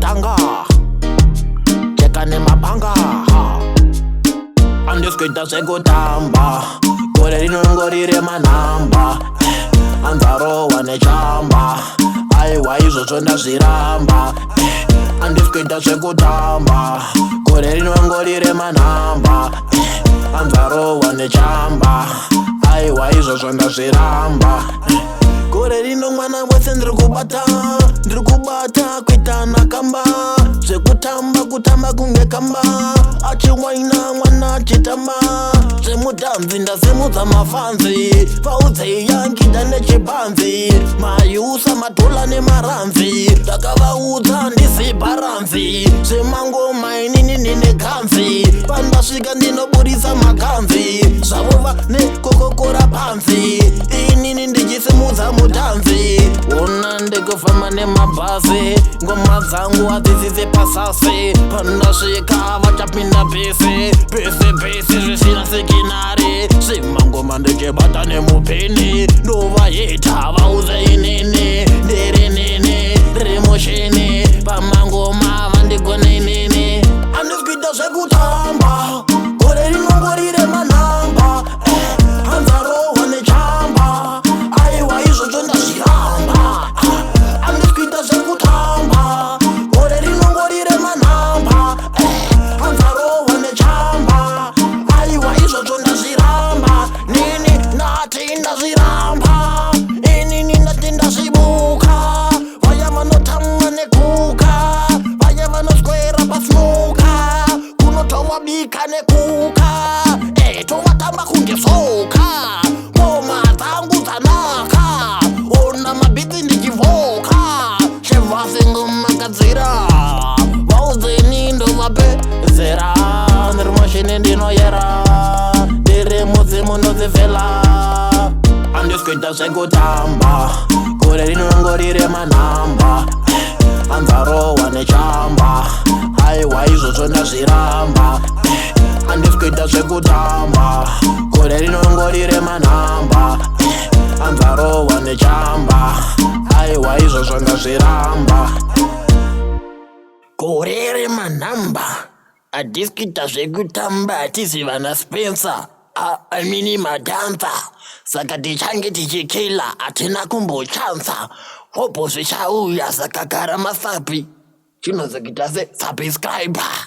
matanga cheka nemapanga Handisi kuita zvekutamba gore rinongorire manhamba anzarohwa nechamba aiwa izvozvo ndazviramba Handisi kuita zvekutamba gore rinongorire manhamba anzarohwa nechamba aiwa izvozvo ndazviramba gore rino mwana wese ndiri kubata kuita nakamba zvekutamba kutamba kunge kamba achiwaina mwana achitamba zvemutambi ndasimudza mafanzi paudze yankida nechipanzi mayusa madhola nemaranzi ndakavaudza ndisi paranzi zvemangoma inini nenekanzi pandasvika ndinoburisa makanzi zvavova nekokokora panzi inini ndichisimudza mutanzi ona ndikufamba nemabhazi ngoma dzangu hadzisise pasasi pandasvika vachapinda pese zvisina sekinari zvemangoma ndichibata nemupini ndovahita vaudze inini ndiri nini ndiri mushini pamangoma vandigone inini Handisi kuita zvekutamba gore rinongorire manhamba anzarohwa nechamba aiwa izvozvo ndazviramba Handisi kuita zvekutamba gore rinongorire manhamba anzarohwa nechamba aiwa izvozvo ndazviramba nini ndati ndazviramba inini ndati ndazvibuka vaya vanotamba nekuka vaya vanoswera pasnuka kunotovabika nekuka tovatamba kunge soka ngoma dzangu dzanaka ona mabhiti ndichivoka chevhasi ngomakadzira vaudzeni ndovapedzera ndiri mushini ndinoyera ndiri mudzimu ndodzivhela Handisi kuita zvekutamba gore rinongorire manhamba anzarohwa nechamba aiwa izvozvo ndazviramba Handisi kuita zvekutamba gore rinongorire manhamba anzarohwa nechamba aiwa izvozvo ndazviramba gore remanhamba Handisi kuita zvekutamba hatisi vana Spencer amini madhanza saka tichange tichikila hatina kumbochanza hopo zvichauya saka gara masapi chinozokita se subscriber